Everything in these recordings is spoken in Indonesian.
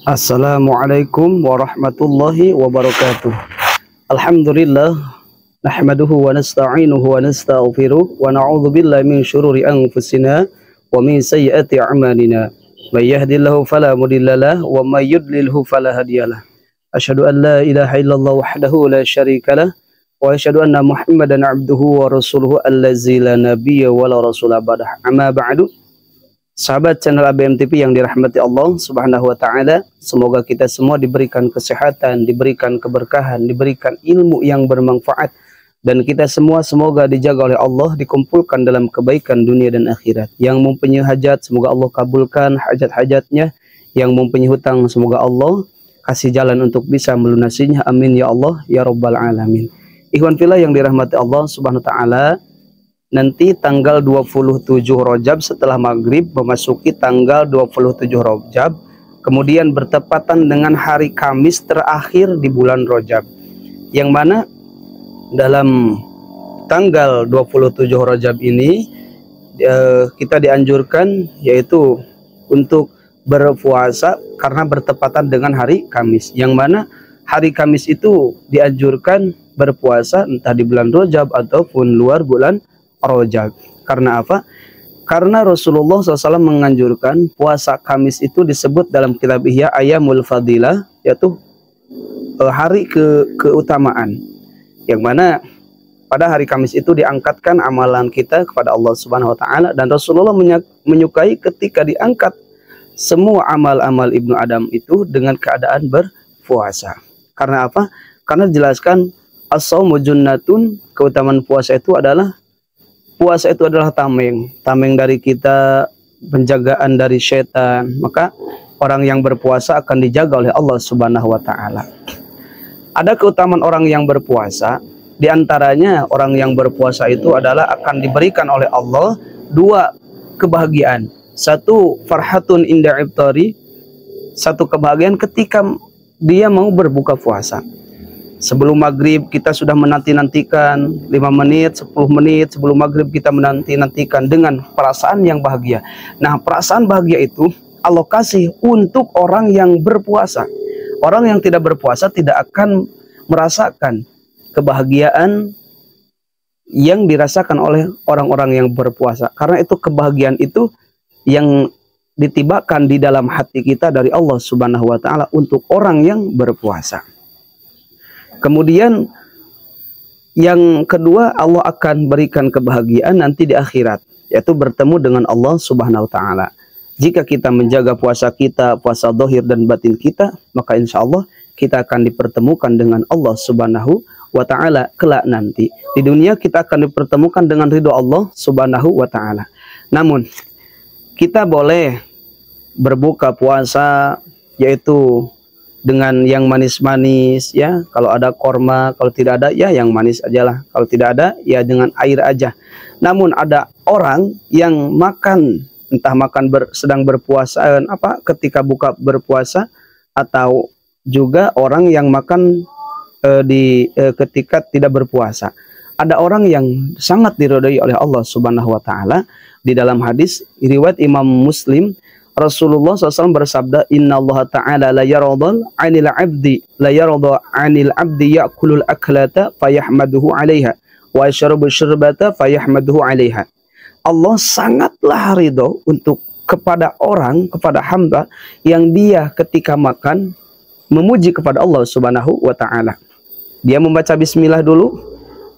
Assalamualaikum warahmatullahi wabarakatuh. Alhamdulillah nahmaduhu wa nasta'inuhu wa nastaghfiruh wa na'udzu billahi min syururi anfusina wa min sayyiati a'malina. May yahdihillahu fala mudhillalah wa may yudlilhu fala hadiyalah. Asyhadu an la ilaha illallah wahdahu la syarikalah wa asyhadu anna Muhammadan 'abduhu wa rasuluhu allazi la nabiyya wa la rasula ba'dah. Amma ba'du. Sahabat channel ABM TV yang dirahmati Allah Subhanahu wa taala, semoga kita semua diberikan kesehatan, diberikan keberkahan, diberikan ilmu yang bermanfaat, dan kita semua semoga dijaga oleh Allah, dikumpulkan dalam kebaikan dunia dan akhirat. Yang mempunyai hajat semoga Allah kabulkan hajat-hajatnya, yang mempunyai hutang semoga Allah kasih jalan untuk bisa melunasinya. Amin ya Allah ya rabbal alamin. Ikhwan fillah yang dirahmati Allah Subhanahu wa taala, nanti tanggal 27 Rajab setelah maghrib memasuki tanggal 27 Rajab, kemudian bertepatan dengan hari Kamis terakhir di bulan Rajab, yang mana dalam tanggal 27 Rajab ini kita dianjurkan yaitu untuk berpuasa karena bertepatan dengan hari Kamis, yang mana hari Kamis itu dianjurkan berpuasa entah di bulan Rajab ataupun luar bulan Rajab. Karena apa? Karena Rasulullah SAW menganjurkan puasa Kamis itu disebut dalam kitab Ihya Ayyamul Fadilah, yaitu hari keutamaan, yang mana pada hari Kamis itu diangkatkan amalan kita kepada Allah Subhanahu wa taala, dan Rasulullah menyukai ketika diangkat semua amal-amal Ibnu Adam itu dengan keadaan berpuasa. Karena apa? Karena dijelaskan as-shaumu junnatun, keutamaan puasa itu adalah tameng dari kita, penjagaan dari setan. Maka orang yang berpuasa akan dijaga oleh Allah Subhanahu wa taala. Ada keutamaan orang yang berpuasa, diantaranya orang yang berpuasa itu adalah akan diberikan oleh Allah dua kebahagiaan. Satu, farhatun inda iftari, satu kebahagiaan ketika dia mau berbuka puasa. Sebelum maghrib kita sudah menanti-nantikan 5 menit, 10 menit sebelum maghrib kita menanti-nantikan dengan perasaan yang bahagia. Nah, perasaan bahagia itu Allah kasih untuk orang yang berpuasa. Orang yang tidak berpuasa tidak akan merasakan kebahagiaan yang dirasakan oleh orang-orang yang berpuasa. Karena itu kebahagiaan itu yang ditibakan di dalam hati kita dari Allah Subhanahu wa taala untuk orang yang berpuasa. Kemudian yang kedua, Allah akan berikan kebahagiaan nanti di akhirat, yaitu bertemu dengan Allah Subhanahu wa taala. Jika kita menjaga puasa kita, puasa zahir dan batin kita, maka insya Allah kita akan dipertemukan dengan Allah Subhanahu wa taala kelak nanti. Di dunia kita akan dipertemukan dengan ridho Allah Subhanahu wa taala. Namun kita boleh berbuka puasa yaitu dengan yang manis-manis ya, kalau ada korma, kalau tidak ada ya yang manis ajalah, kalau tidak ada ya dengan air aja. Namun ada orang yang makan, entah makan sedang berpuasa ketika buka berpuasa, atau juga orang yang makan ketika tidak berpuasa. Ada orang yang sangat diridhai oleh Allah Subhanahu wa taala. Di dalam hadis riwayat Imam Muslim, Rasulullah SAW bersabda, Inna Allah Ta'ala la yaradhan 'anil 'abdi ya'kulul aklata fayahmaduhu 'alaiha wa yashrabu syurbata fayahmaduhu 'alaiha. Allah sangatlah ridho kepada hamba yang dia ketika makan memuji kepada Allah Subhanahu wa taala. Dia membaca bismillah dulu,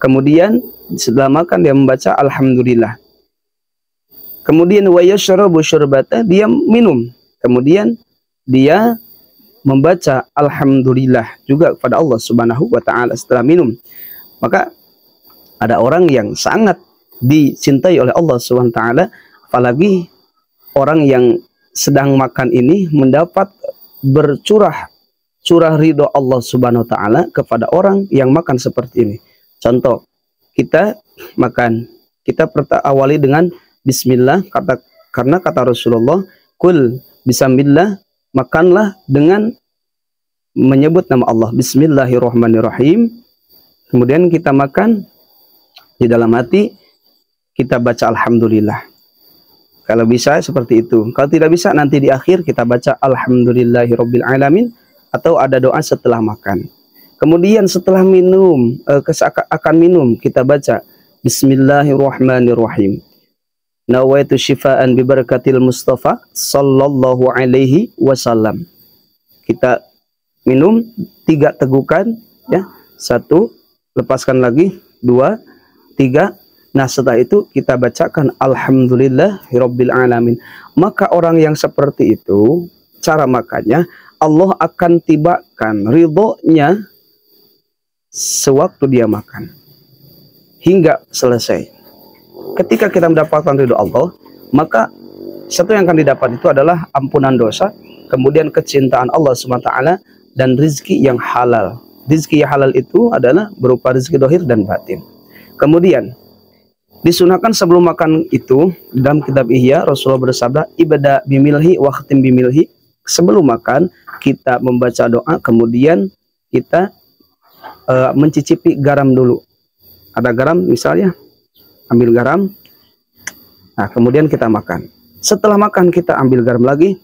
kemudian setelah makan dia membaca alhamdulillah. Kemudian wa yashrabu syurbata, dia minum. Kemudian dia membaca alhamdulillah juga kepada Allah Subhanahu wa taala setelah minum. Maka ada orang yang sangat dicintai oleh Allah Subhanahu wa taala, apalagi orang yang sedang makan ini mendapat curah ridho Allah Subhanahu wa taala kepada orang yang makan seperti ini. Contoh, kita makan, kita awali dengan bismillah, karena kata Rasulullah, kul bismillah, makanlah dengan menyebut nama Allah, bismillahirrahmanirrahim. Kemudian kita makan, di dalam hati kita baca alhamdulillah. Kalau bisa seperti itu. Kalau tidak bisa nanti di akhir kita baca alhamdulillahirabbil alamin atau ada doa setelah makan. Kemudian setelah minum akan minum kita baca bismillahirrahmanirrahim. Nawaitu syifaan bi barakatil Mustafa sallallahu alaihi wasallam. Kita minum 3 tegukan ya. 1, lepaskan lagi, 2, 3. Nah, setelah itu kita bacakan alhamdulillahirabbil alamin. Maka orang yang seperti itu, cara makannya Allah akan tibakan ridhonya sewaktu dia makan hingga selesai. Ketika kita mendapatkan ridho Allah, maka satu yang akan didapat itu adalah ampunan dosa, kemudian kecintaan Allah SWT, dan rizki yang halal. Rizki yang halal itu adalah berupa rizki dohir dan batin. Kemudian disunahkan sebelum makan itu, dalam kitab Ihya Rasulullah bersabda, ibda bimilhi wa khatim bimilhi. Sebelum makan kita membaca doa, kemudian kita mencicipi garam dulu. Ada garam misalnya, ambil garam. Nah, kemudian kita makan. Setelah makan kita ambil garam lagi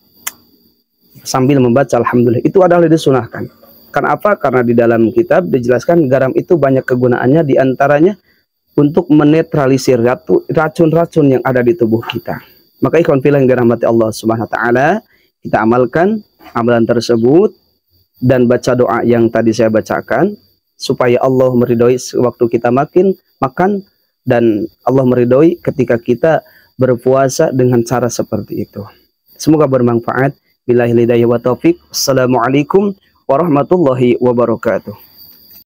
sambil membaca alhamdulillah. Itu adalah disunahkan. Karena apa? Karena di dalam kitab dijelaskan garam itu banyak kegunaannya, diantaranya untuk menetralisir racun-racun yang ada di tubuh kita. Maka ikhwan fillah yang dirahmati Allah Subhanahu wa taala, kita amalkan amalan tersebut dan baca doa yang tadi saya bacakan supaya Allah meridhoi waktu kita makan dan Allah meridhoi ketika kita berpuasa dengan cara seperti itu. Semoga bermanfaat. Billahi hidayah wa taufik. Assalamualaikum warahmatullahi wabarakatuh.